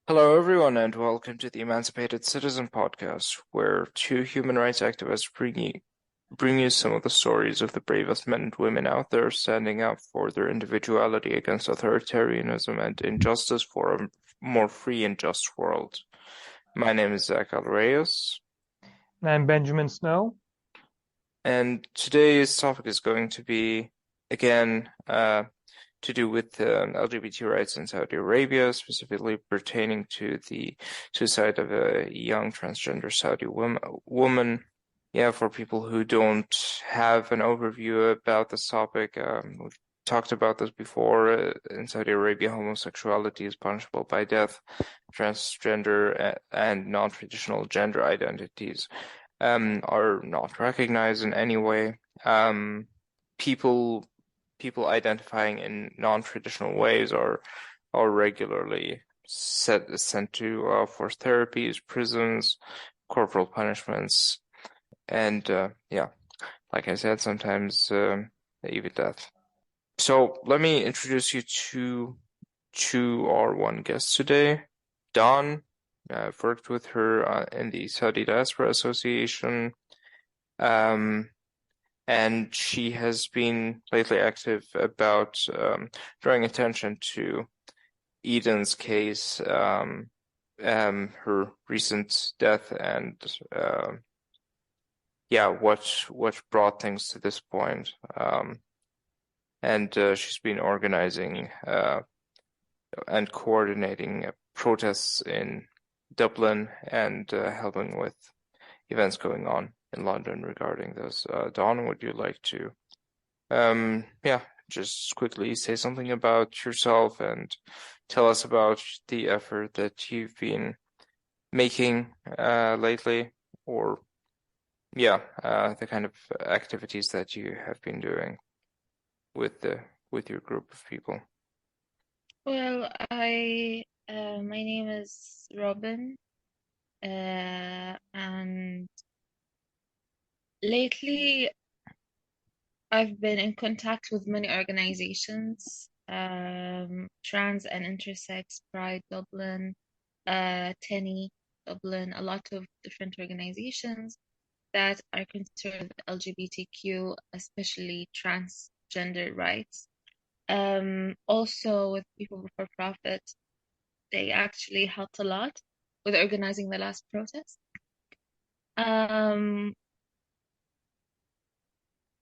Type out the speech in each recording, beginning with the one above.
Hello, everyone, and welcome to the Emancipated Citizen podcast, where two human rights activists bring you some of the stories of the bravest men and women out there standing up for their individuality against authoritarianism and injustice for a more free and just world. My name is Zach Alreyes, I'm Benjamin Snow. and today's topic is going to be, again, to do with LGBT rights in Saudi Arabia, specifically pertaining to the suicide of a young transgender Saudi woman. Yeah, for people who don't have an overview about this topic, we've talked about this before. In Saudi Arabia, homosexuality is punishable by death. Transgender and non-traditional gender identities are not recognized in any way. People people identifying in non-traditional ways are regularly sent to forced therapies, prisons, corporal punishments, and yeah, like I said, sometimes even death. So let me introduce you to our one guest today, Dawn. I've worked with her in the Saudi Diaspora Association. Um, and she has been lately active about drawing attention to Eden's case, her recent death, and yeah, what brought things to this point. And she's been organizing and coordinating protests in Dublin and helping with events going on in London regarding those. Dawn, would you like to, yeah, just quickly say something about yourself and tell us about the effort that you've been making lately, or yeah, the kind of activities that you have been doing with the with your group of people. Well, my name is Robin, and lately I've been in contact with many organizations, Trans and Intersex Pride Dublin, TENI Dublin, a lot of different organizations that are concerned with LGBTQ, especially transgender rights. Also with People Before Profit. They actually helped a lot with organizing the last protest. Um,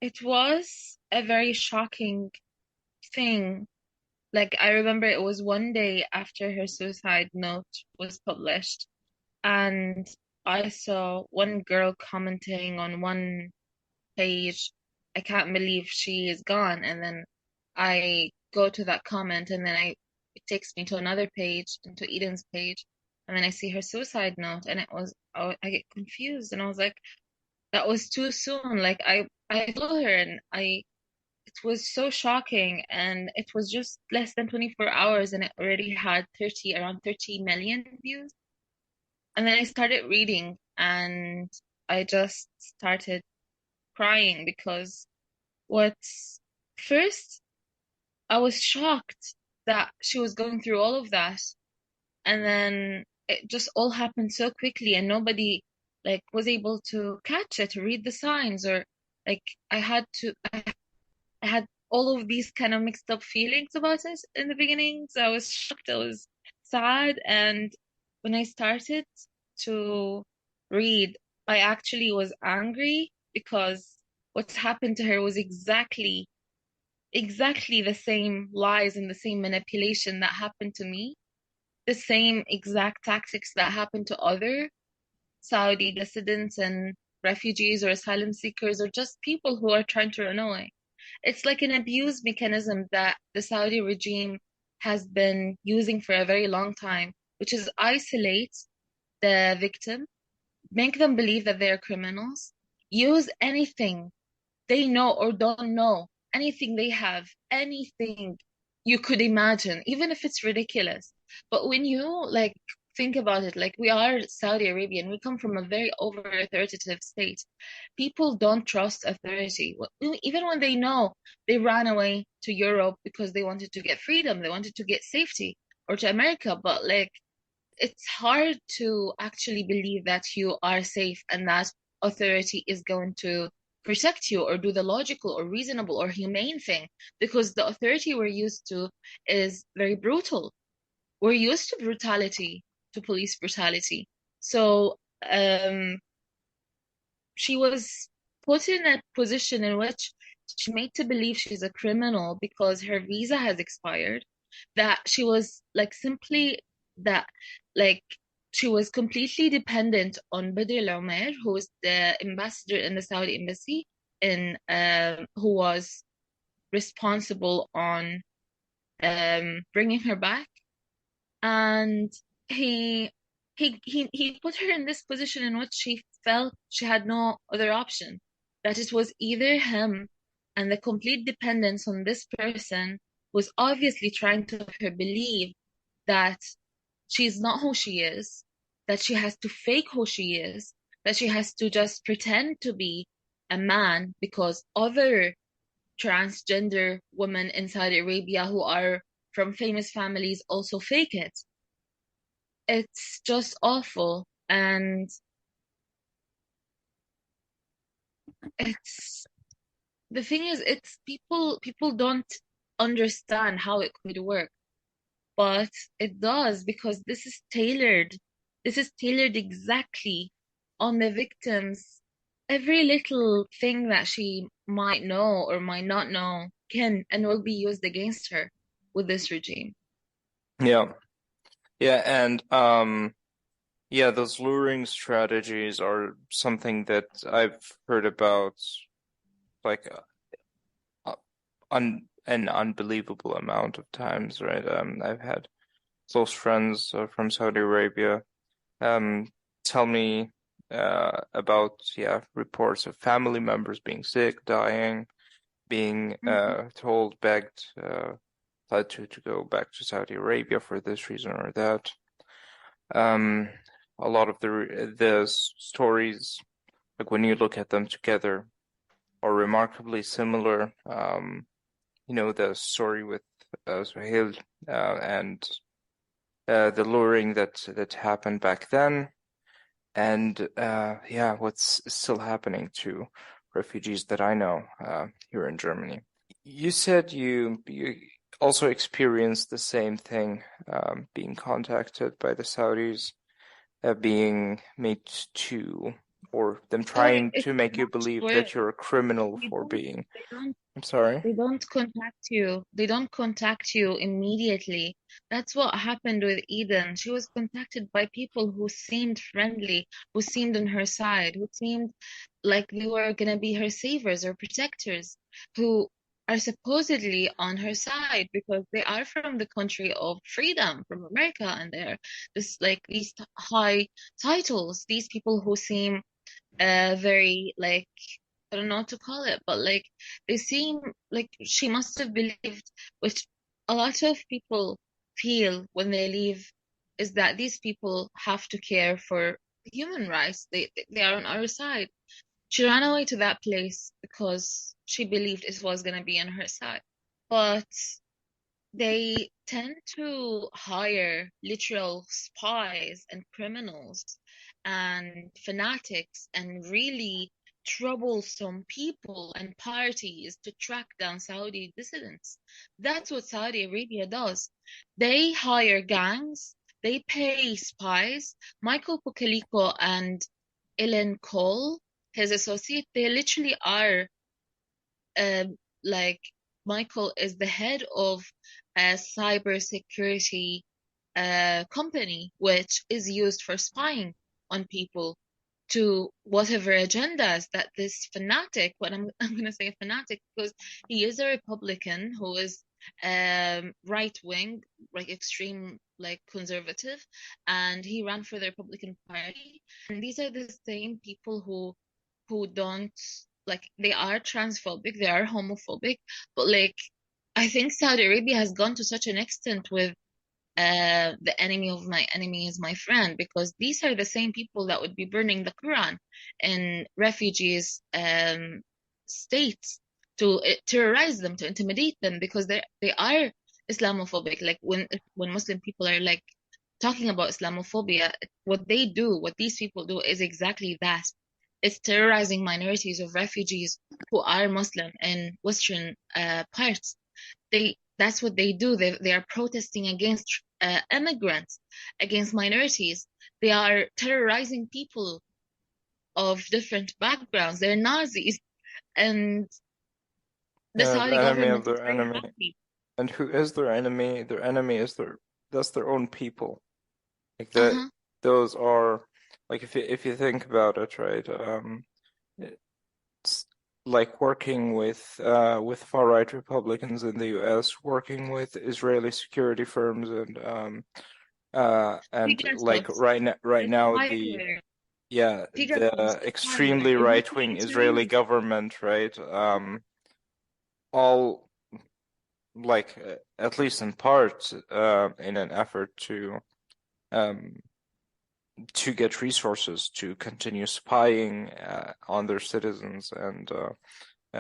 it was a very shocking thing. Like, I remember it was one day after her suicide note was published, and I saw one girl commenting on one page, I can't believe she is gone. And then I go to that comment, and then it takes me to another page, into Eden's page, and then I see her suicide note, and I get confused, and I was like, that was too soon. Like, I told her, and it was so shocking, and it was just less than 24 hours, and it already had around 30 million views. And then I started reading, and I just started crying because what's first, I was shocked that she was going through all of that, and then it just all happened so quickly, and nobody like was able to catch it, to read the signs, or like I had all of these kind of mixed up feelings about it in the beginning. So I was shocked, I was sad, and when I started to read, I actually was angry because what's happened to her was exactly the same lies and the same manipulation that happened to me, the same exact tactics that happened to other Saudi dissidents and refugees or asylum seekers or just people who are trying to run away. It's like an abuse mechanism that the Saudi regime has been using for a very long time, which is isolate the victim, make them believe that they're criminals, use anything they know or don't know, anything they have, anything you could imagine, even if it's ridiculous. But when you like think about it, like we are Saudi Arabian, we come from a very over authoritative state. People don't trust authority. Even when they know they ran away to Europe because they wanted to get freedom, they wanted to get safety, or to America, but like it's hard to actually believe that you are safe and that authority is going to protect you or do the logical or reasonable or humane thing, because the authority we're used to is very brutal. We're used to brutality, to police brutality. So um, she was put in a position in which she's made to believe she's a criminal because her visa has expired, that she was like simply that like she was completely dependent on Badr al-Umair, who was the ambassador in the Saudi embassy, in who was responsible on bringing her back, and he he put her in this position in which she felt she had no other option, that it was either him, and the complete dependence on this person was obviously trying to make her believe that she's not who she is, that she has to fake who she is, that she has to just pretend to be a man because other transgender women in Saudi Arabia who are from famous families also fake it. It's just awful. And it's the thing is, it's people don't understand how it could work, but it does, because this is tailored exactly on the victims. Every little thing that she might know or might not know can and will be used against her with this regime. Yeah. Yeah, and yeah, those luring strategies are something that I've heard about like an unbelievable amount of times, right? I've had close friends from Saudi Arabia um tell me about reports of family members being sick, dying, being Mhm. told, begged, to go back to Saudi Arabia for this reason or that. Um, a lot of the stories, like when you look at them together, are remarkably similar. The story with Suhail and the luring that happened back then, and what's still happening to refugees that I know here in Germany. You said you also experienced the same thing, being contacted by the Saudis, being made to, or them Oh, trying it's to make you much believe worse. that you're a criminal They for don't, being. they don't I'm sorry. They don't contact you. They don't contact you immediately. That's what happened with Eden. She was contacted by people who seemed friendly, who seemed on her side, who seemed like they were gonna be her savers or protectors, who are supposedly on her side because they are from the country of freedom, from America, and they're this like these high titles, these people who seem very like I don't know what to call it, but like they seem like she must have believed, which a lot of people feel when they leave, is that these people have to care for human rights. They are on our side. She ran away to that place because she believed it was gonna be on her side. But they tend to hire literal spies and criminals and fanatics and really troublesome people and parties to track down Saudi dissidents. That's what Saudi Arabia does. They hire gangs, they pay spies. Michael Pucalico and Ellen Cole, his associate, they literally are like Michael is the head of a cybersecurity company, which is used for spying on people to whatever agendas that this fanatic, what I'm gonna say fanatic because he is a Republican who is right wing, like extreme, like conservative, and he ran for the Republican Party. And these are the same people who don't like they are transphobic, they are homophobic, but like I think Saudi Arabia has gone to such an extent with the enemy of my enemy is my friend, because these are the same people that would be burning the Quran in refugees states to terrorize them, to intimidate them, because they are Islamophobic. Like when Muslim people are like talking about Islamophobia, what these people do is exactly that. It's terrorizing minorities of refugees who are Muslim in Western parts. That's what they do. They are protesting against immigrants, against minorities. They are terrorizing people of different backgrounds. They're Nazis, and the Yeah, the Saudi enemy of government is their very enemy. happy. And who is their enemy? Their enemy is that's their own people. Like Uh-huh. those are like if you think about it, right? It's like working with far right Republicans in the US, working with Israeli security firms and like Pegasus, right the now spyware, the Pegasus, the spyware. extremely It right-wing literally Israeli turns. government, right? All like at least in part in an effort um to get resources to continue spying on their citizens and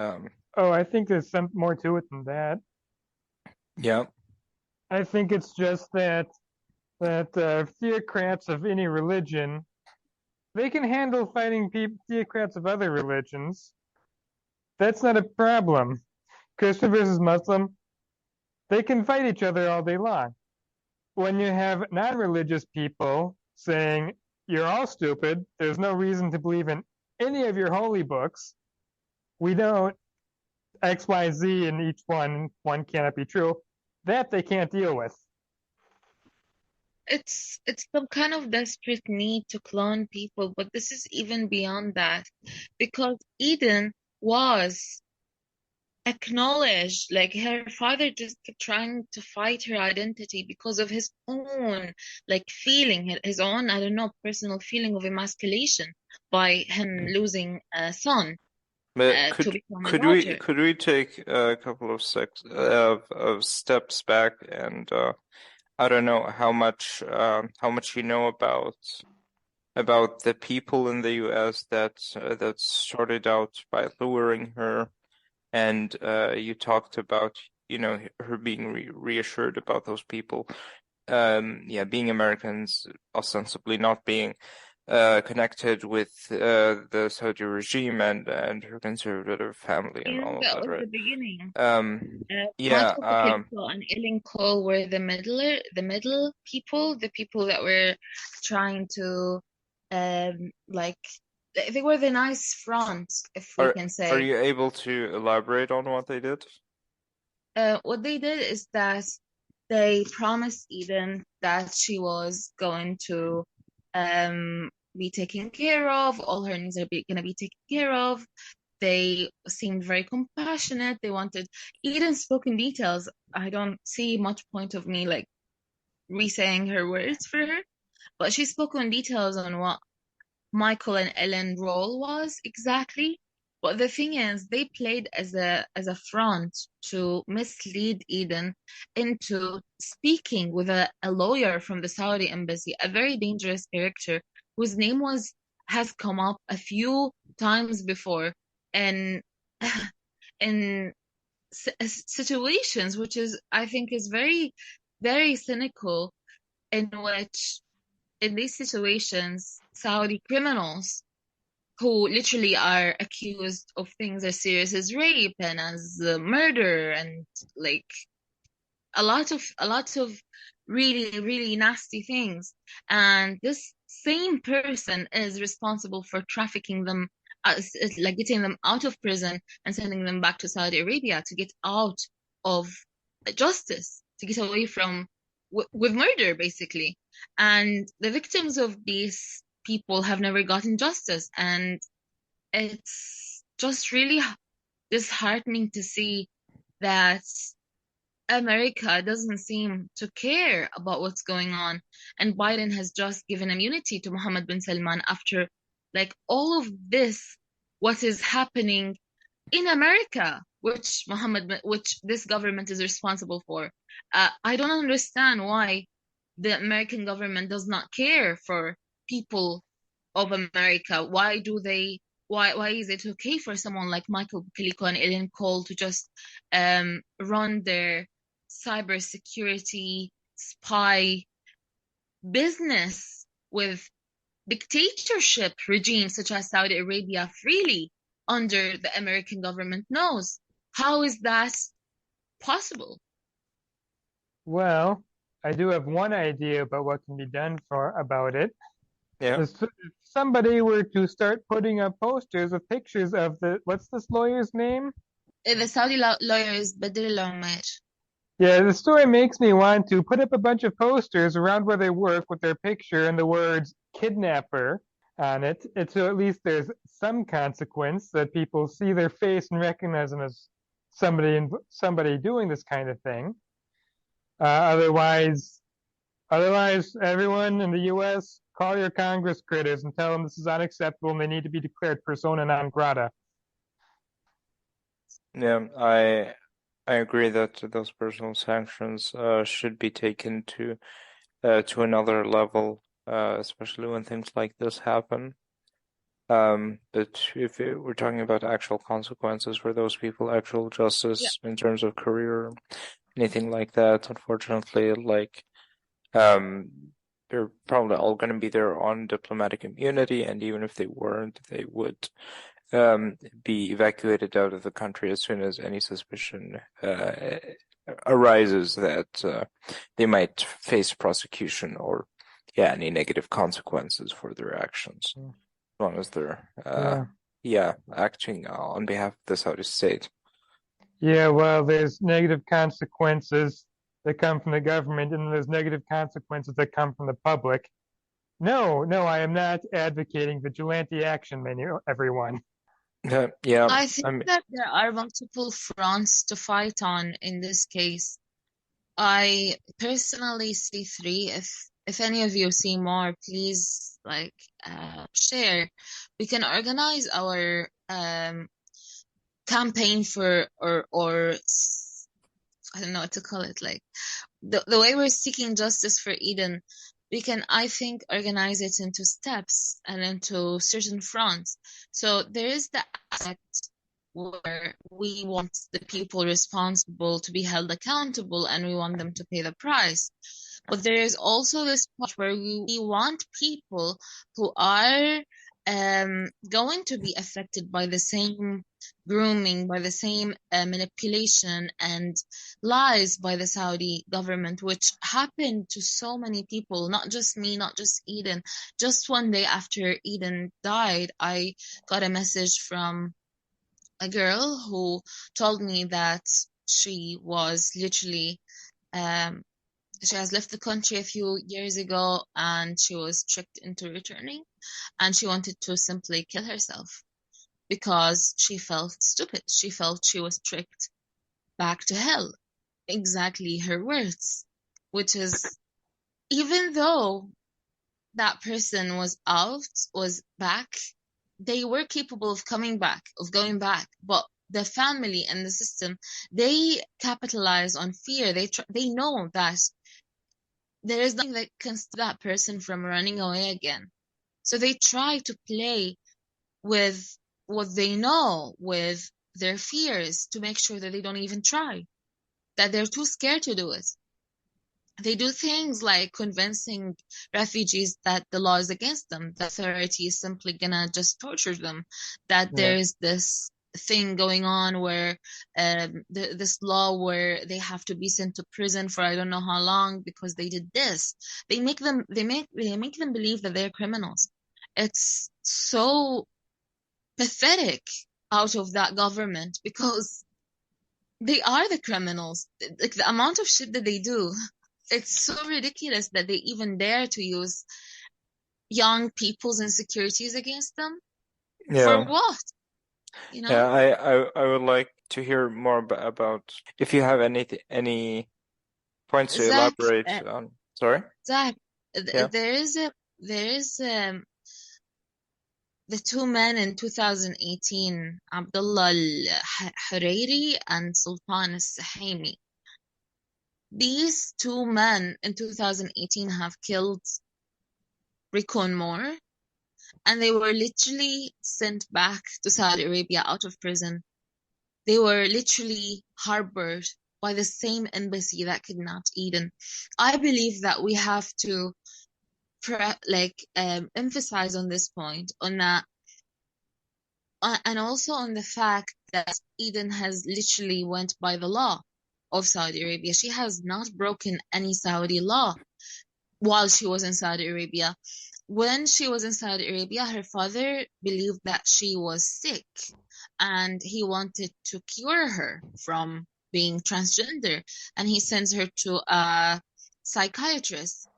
um Oh, I think there's some more to it than that. yeah. I think it's just that theocrats of any religion, they can handle fighting theocrats of other religions. That's not a problem. Christian versus Muslim, they can fight each other all day long. When you have non-religious people saying you're all stupid, there's no reason to believe in any of your holy books. We don't X, Y, Z in each one cannot be true. That they can't deal with. It's some kind of desperate need to clone people, but this is even beyond that, because Eden was acknowledged. Like her father just kept trying to fight her identity because of his own like feeling, his own, I don't know, personal feeling of emasculation by him losing a son But to become a daughter. could we take a couple of of steps back and I don't know how much you know about the people in the US that started out by luring her, and you talked about, you know, her being reassured about those people, yeah, being Americans, ostensibly not being connected with the Saudi regime and her conservative family and all And of that that, was right? the beginning. Yeah, Michael Pukilko and Ellen Cole were the middle people, the people that were trying to, like, they were the nice front, if we are can are say. you able to elaborate on what they did? What they did is that they promised Eden that she was going to, be taken care of, all her needs are gonna be taken care of. They seemed very compassionate. They wanted Eden spoke in details. I don't see much point of me like re-saying her words for her, but she spoke in details on what Michael and Ellen role was exactly. But the thing is, they played as a front to mislead Eden into speaking with a lawyer from the Saudi embassy, a very dangerous character whose name has come up a few times before, and in situations, which is I think is very, very cynical, in which in these situations, Saudi criminals who literally are accused of things as serious as rape and as murder and like a lot of really, really nasty things. And this same person is responsible for trafficking them, like getting them out of prison and sending them back to Saudi Arabia to get out of justice, to get away from with murder, basically. And the victims of these people have never gotten justice, and it's just really disheartening to see that America doesn't seem to care about what's going on. And Biden has just given immunity to Mohammed bin Salman after like all of this, what is happening in America, which this government is responsible for. I don't understand why the American government does not care for people of America. Why is it okay for someone like Michael Bukiliko and Ellen Cole to just run their cybersecurity spy business with dictatorship regimes such as Saudi Arabia freely under the American government knows. How is that possible? Well, I do have one idea about what can be done about it. Yeah. If somebody were to start putting up posters with pictures of what's this lawyer's name? The Saudi lawyer is Badr al-Umar. Yeah, the story makes me want to put up a bunch of posters around where they work with their picture and the words kidnapper on it. So at least there's some consequence that people see their face and recognize them as somebody doing this kind of thing. Otherwise, everyone in the U.S. call your Congress critters and tell them this is unacceptable and they need to be declared persona non grata. Yeah, I agree that those personal sanctions should be taken to another level, especially when things like this happen. But if we're talking about actual consequences for those people, actual justice in terms of career, anything like that, unfortunately, like they're probably all going to be there on diplomatic immunity, and even if they weren't, they would be evacuated out of the country as soon as any suspicion arises that they might face prosecution or any negative consequences for their actions, as long as they're acting on behalf of the Saudi state. Yeah, well, there's negative consequences that come from the government, and there's negative consequences that come from the public. No, I am not advocating vigilante action, everyone. Yeah, I think that there are multiple fronts to fight on in this case. I personally see three. If any of you see more, please share. We can organize our campaign for or I don't know what to call it, like the way we're seeking justice for Eden. We can, I think, organize it into steps and into certain fronts. So there is the aspect where we want the people responsible to be held accountable and we want them to pay the price. But there is also this part where we want people who are going to be affected by the same grooming, by the same manipulation and lies by the Saudi government, which happened to so many people, not just me, not just Eden. Just one day after Eden died, I got a message from a girl who told me that she was literally she has left the country a few years ago and she was tricked into returning, and she wanted to simply kill herself because she felt stupid. She felt she was tricked back to hell. Exactly her words, which is, even though that person was back, they were capable of coming back, of going back, but the family and the system, they capitalize on fear. They know that there is nothing that can stop that person from running away again. So they try to play with what they know, with their fears, to make sure that they don't even try, that they're too scared to do it. They do things like convincing refugees that the law is against them, the authority is simply gonna just torture them, that there is this thing going on where this law where they have to be sent to prison for I don't know how long because they did this. They make them believe that they're criminals. It's so pathetic out of that government because they are the criminals. Like the amount of shit that they do, it's so ridiculous that they even dare to use young people's insecurities against them. For what? You know? Yeah, I would like to hear more about if you have any points to elaborate on. Sorry? Zach, there is the two men in 2018, Abdullah al-Hurayri and Sultan al-Sahimi. These two men in 2018 have killed Rikon Moore, and they were literally sent back to Saudi Arabia out of prison. They were literally harbored by the same embassy that kidnapped Eden. I believe that we have to emphasize on this point, on that, and also on the fact that Eden has literally went by the law of Saudi Arabia. She has not broken any Saudi law while she was in Saudi Arabia. When she was in Saudi Arabia, her father believed that she was sick and he wanted to cure her from being transgender. And he sends her to a psychiatrist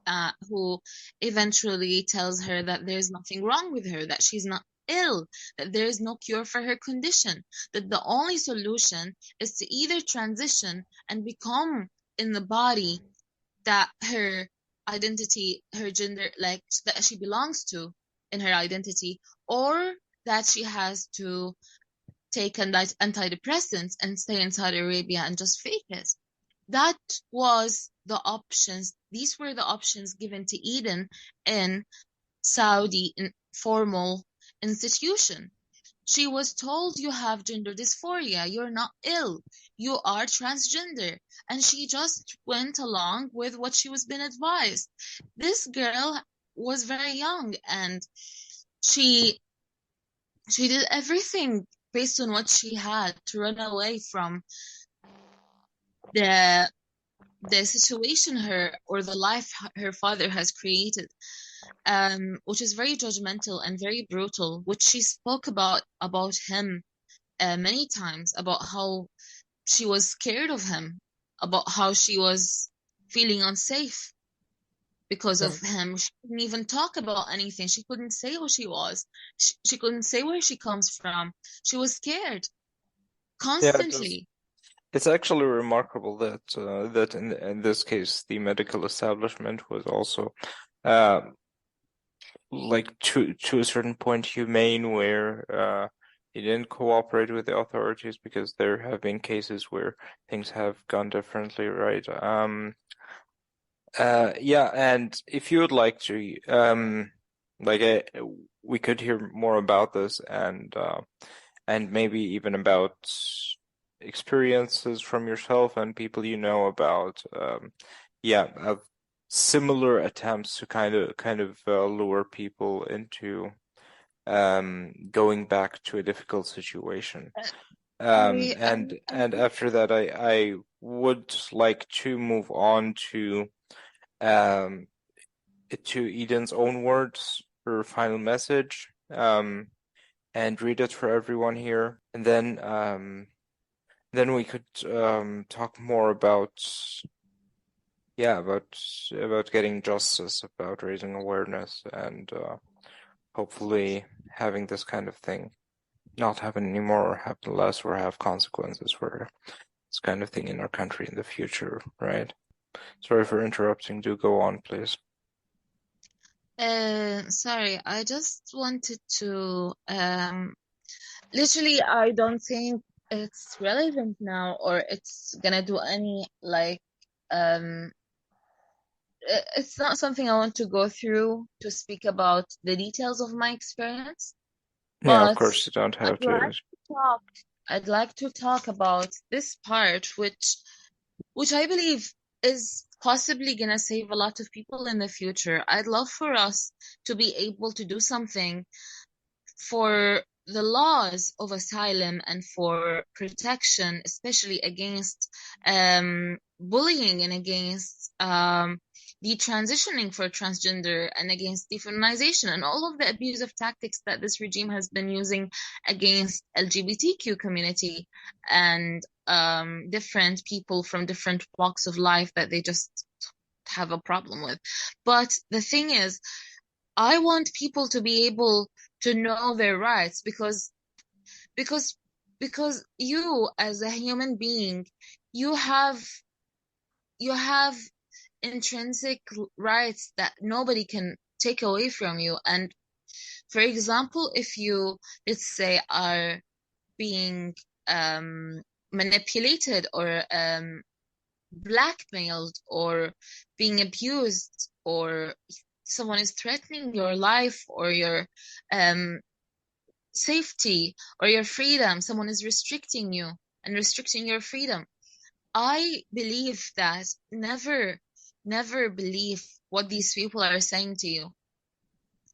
who eventually tells her that there's nothing wrong with her, that she's not ill, that there is no cure for her condition, that the only solution is to either transition and become in the body that her identity, her gender, like that she belongs to in her identity, or that she has to take antidepressants and stay in Saudi Arabia and just fake it. That was the options. These were the options given to Eden in Saudi formal institution. She was told, you have gender dysphoria, you're not ill, you are transgender. And she just went along with what she was being advised. This girl was very young and she did everything based on what she had to run away from the situation the life her father has created, which is very judgmental and very brutal, which she spoke about him many times, about how she was scared of him, about how she was feeling unsafe because of him. She couldn't even talk about anything. She couldn't say who she was. She couldn't say where she comes from. She was scared Yeah, it is. constantly. It's actually remarkable that that in this case the medical establishment was also uh, like to a certain point humane, where he didn't cooperate with the authorities, because there have been cases where things have gone differently, right? Yeah, and if you would like to, like we could hear more about this, and maybe even about experiences from yourself and people you know about, yeah, similar attempts to kind of lure people into going back to a difficult situation. And after that, I would like to move on um to Eden's own words, her final message, and read it for everyone here, and then we could talk more about, yeah, about getting justice, about raising awareness, and hopefully having this kind of thing not happen anymore, or happen less, or have consequences for this kind of thing in our country in the future, right? Sorry for interrupting. Do go on, please. Sorry, I just wanted to literally, I don't think it's relevant now, or it's gonna do any it's not something I want to go through to speak about the details of my experience, Yeah, of but course you don't have to. I'd like to talk about this part, which I believe is possibly gonna save a lot of people in the future. I'd love for us to be able to do something for the laws of asylum and for protection, especially against bullying and against detransitioning for transgender and against defeminization and all of the abusive tactics that this regime has been using against LGBTQ community and different people from different walks of life that they just have a problem with. But the thing is, I want people to be able to know their rights, because you as a human being, you have intrinsic rights that nobody can take away from you. And for example, if you, let's say, are being manipulated or blackmailed or being abused, or someone is threatening your life or your safety or your freedom, someone is restricting you and restricting your freedom, I believe that never never believe what these people are saying to you.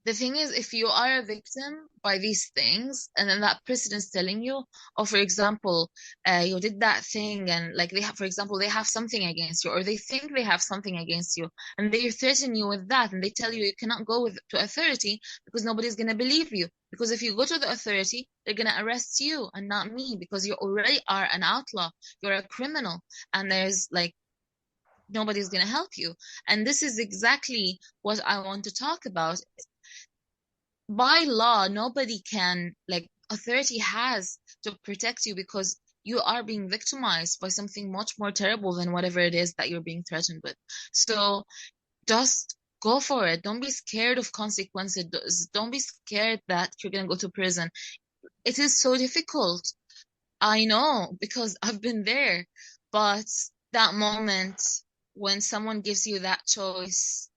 The thing is, if you are a victim by these things, and then that person is telling you, or for example, you did that thing, and like they have, for example, they have something against you, or they think they have something against you, and they threaten you with that, and they tell you you cannot go to authority because nobody's gonna believe you. Because if you go to the authority, they're gonna arrest you and not me, because you already are an outlaw, you're a criminal, and there's like nobody's gonna help you. And this is exactly what I want to talk about. By law, nobody can, like, authority has to protect you because you are being victimized by something much more terrible than whatever it is that you're being threatened with. So just go for it. Don't be scared of consequences. Don't be scared that you're going to go to prison. It is so difficult. I know because I've been there. But that moment when someone gives you that choice,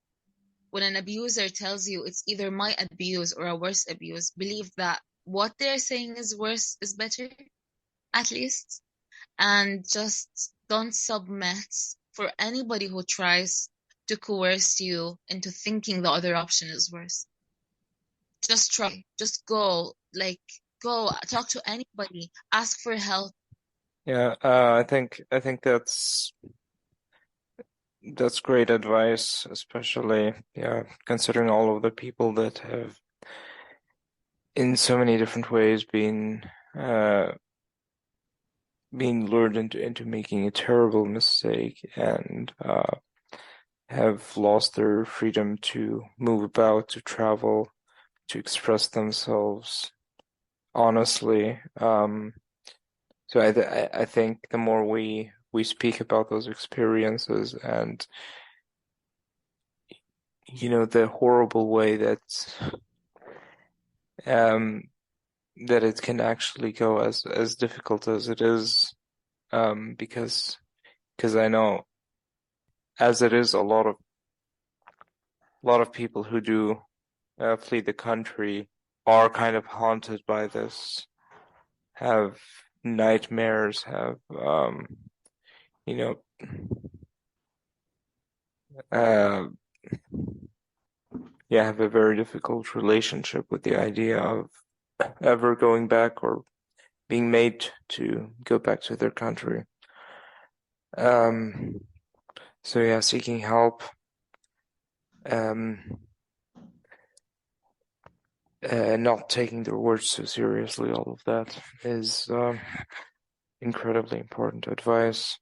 when an abuser tells you it's either my abuse or a worse abuse, believe that what they're saying is worse is better, at least. And just don't submit for anybody who tries to coerce you into thinking the other option is worse. Just try. Just go. Like, go talk to anybody. Ask for help. Yeah, I think that's great advice, especially considering all of the people that have in so many different ways been lured into making a terrible mistake and have lost their freedom to move about, to travel, to express themselves honestly. So I think the more we speak about those experiences and the horrible way that it can actually go as difficult as it is, because I know as it is a lot of people who do flee the country are kind of haunted by this, have nightmares, have you know have a very difficult relationship with the idea of ever going back or being made to go back to their country. So yeah, seeking help, not taking their words so seriously, all of that is incredibly important advice.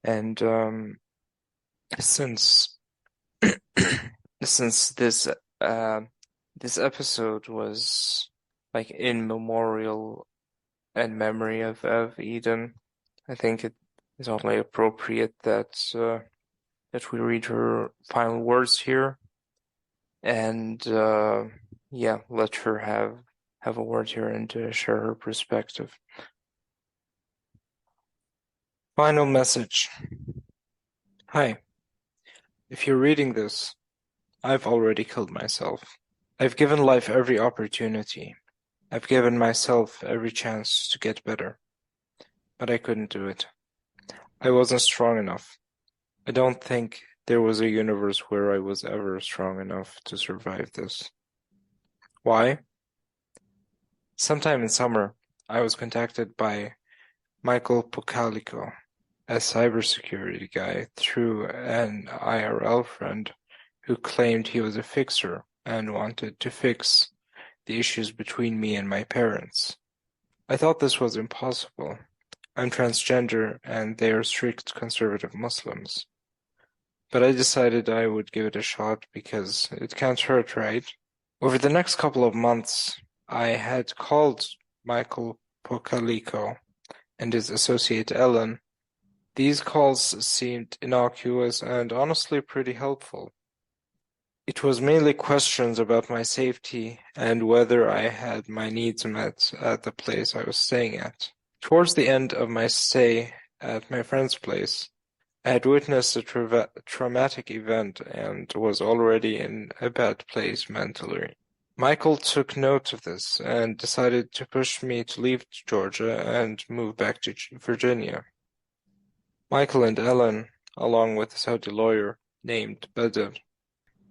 And since this episode was like in memorial and memory of Eden, I think it is only appropriate that we read her final words here, and let her have a word here and to share her perspective. Final message. Hi. If you're reading this, I've already killed myself. I've given life every opportunity. I've given myself every chance to get better. But I couldn't do it. I wasn't strong enough. I don't think there was a universe where I was ever strong enough to survive this. Why? Sometime in summer, I was contacted by Michael Pokaliko, a cybersecurity guy, through an IRL friend who claimed he was a fixer and wanted to fix the issues between me and my parents. I thought this was impossible. I'm transgender and they are strict conservative Muslims. But I decided I would give it a shot because it can't hurt, right? Over the next couple of months, I had called Michael Pokaliko and his associate Ellen. These calls seemed innocuous and honestly pretty helpful. It was mainly questions about my safety and whether I had my needs met at the place I was staying at. Towards the end of my stay at my friend's place, I had witnessed a traumatic event and was already in a bad place mentally. Michael took note of this and decided to push me to leave Georgia and move back to Virginia. Michael and Ellen, along with a Saudi lawyer, named Badr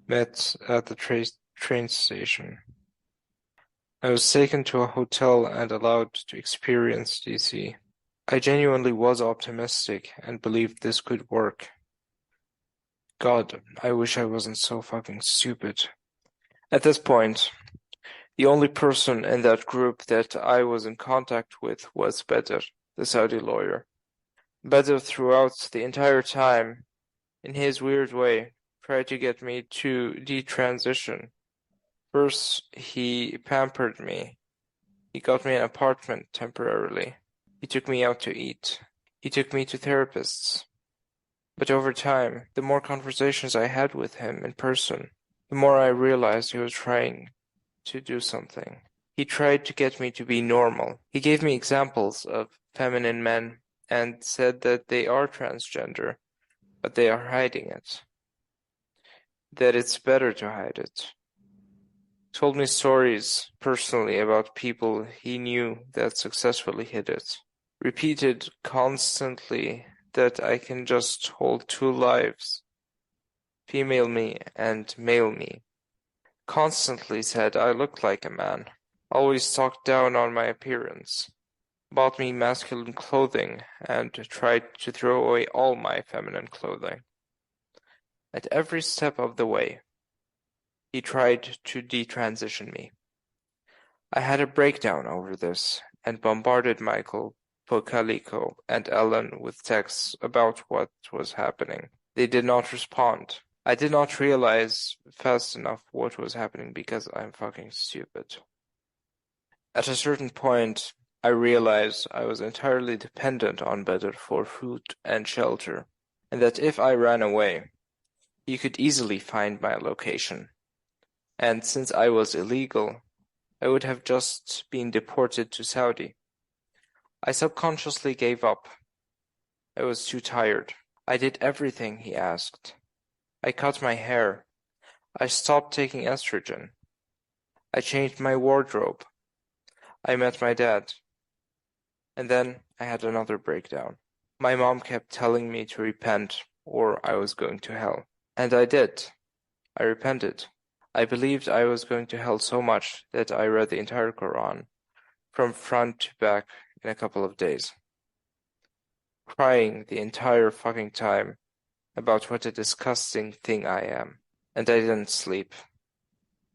met at the train station. I was taken to a hotel and allowed to experience DC. I genuinely was optimistic and believed this could work. God, I wish I wasn't so fucking stupid. At this point, the only person in that group that I was in contact with was Badr, the Saudi lawyer. Badr, throughout the entire time, in his weird way, tried to get me to detransition. First, he pampered me. He got me an apartment temporarily. He took me out to eat. He took me to therapists. But over time, the more conversations I had with him in person, the more I realized he was trying to do something. He tried to get me to be normal. He gave me examples of feminine men and said that they are transgender, but they are hiding it. That it's better to hide it. Told me stories personally about people he knew that successfully hid it. Repeated constantly that I can just hold two lives, female me and male me. Constantly said I looked like a man. Always talked down on my appearance. Bought me masculine clothing and tried to throw away all my feminine clothing. At every step of the way, he tried to detransition me. I had a breakdown over this and bombarded Michael, Pokaliko, and Ellen with texts about what was happening. They did not respond. I did not realize fast enough what was happening because I'm fucking stupid. At a certain point, I realized I was entirely dependent on Badr for food and shelter, and that if I ran away, he could easily find my location. And since I was illegal, I would have just been deported to Saudi. I subconsciously gave up. I was too tired. I did everything he asked. I cut my hair. I stopped taking estrogen. I changed my wardrobe. I met my dad. And then I had another breakdown. My mom kept telling me to repent or I was going to hell. And I did. I repented. I believed I was going to hell so much that I read the entire Quran from front to back in a couple of days. Crying the entire fucking time about what a disgusting thing I am. And I didn't sleep.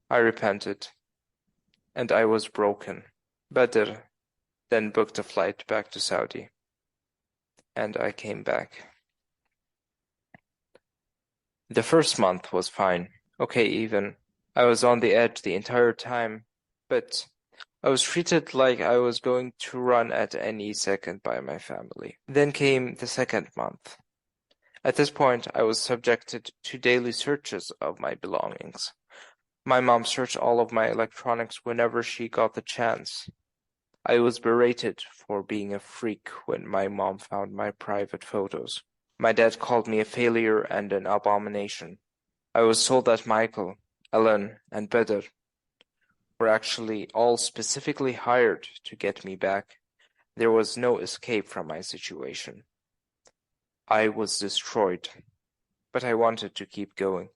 I repented. And I was broken. Badr then booked a flight back to Saudi. And I came back. The first month was fine. Okay, even. I was on the edge the entire time, but I was treated like I was going to run at any second by my family. Then came the second month. At this point, I was subjected to daily searches of my belongings. My mom searched all of my electronics whenever she got the chance. I was berated for being a freak when my mom found my private photos. My dad called me a failure and an abomination. I was told that Michael, Ellen, and Badr were actually all specifically hired to get me back. There was no escape from my situation. I was destroyed, but I wanted to keep going.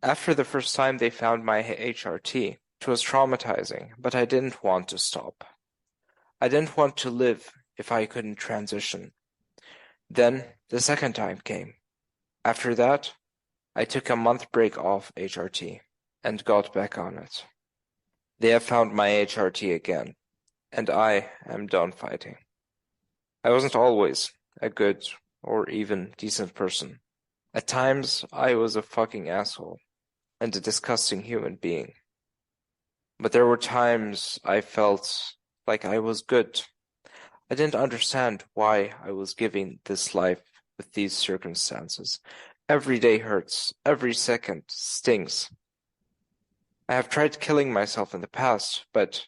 After the first time they found my HRT, it was traumatizing, but I didn't want to stop. I didn't want to live if I couldn't transition. Then the second time came. After that, I took a month break off HRT and got back on it. They have found my HRT again, and I am done fighting. I wasn't always a good or even decent person. At times, I was a fucking asshole and a disgusting human being. But there were times I felt like I was good. I didn't understand why I was giving this life with these circumstances. Every day hurts. Every second stings. I have tried killing myself in the past, but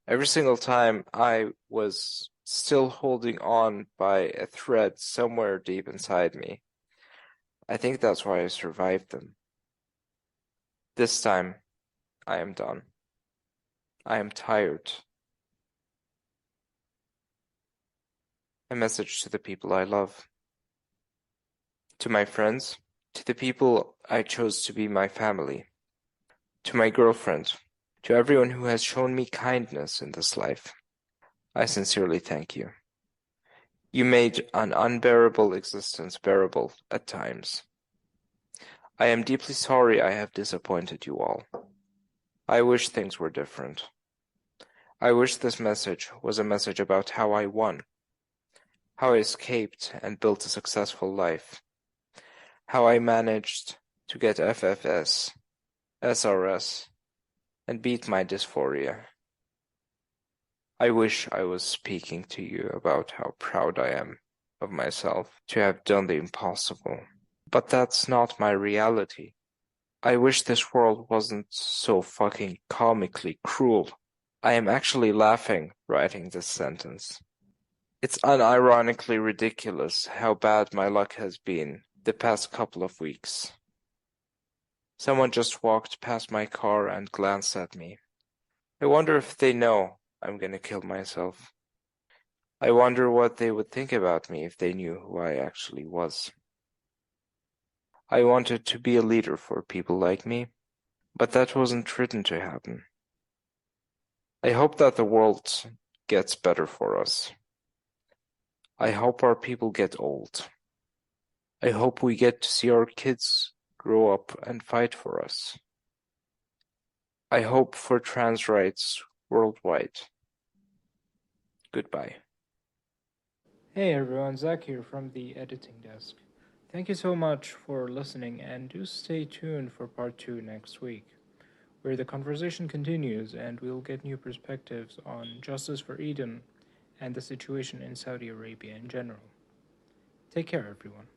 every single time I was still holding on by a thread somewhere deep inside me. I think that's why I survived them. This time, I am done. I am tired. A message to the people I love. To my friends, to the people I chose to be my family, to my girlfriend, to everyone who has shown me kindness in this life, I sincerely thank you. You made an unbearable existence bearable at times. I am deeply sorry I have disappointed you all. I wish things were different. I wish this message was a message about how I won, how I escaped and built a successful life, how I managed to get FFS, SRS, and beat my dysphoria. I wish I was speaking to you about how proud I am of myself to have done the impossible. But that's not my reality. I wish this world wasn't so fucking comically cruel. I am actually laughing writing this sentence. It's unironically ridiculous how bad my luck has been the past couple of weeks. Someone just walked past my car and glanced at me. I wonder if they know I'm gonna kill myself. I wonder what they would think about me if they knew who I actually was. I wanted to be a leader for people like me, but that wasn't written to happen. I hope that the world gets better for us. I hope our people get old. I hope we get to see our kids grow up and fight for us. I hope for trans rights worldwide. Goodbye. Hey everyone, Zach here from the editing desk. Thank you so much for listening, and do stay tuned for part 2 next week, where the conversation continues and we'll get new perspectives on justice for Eden and the situation in Saudi Arabia in general. Take care, everyone.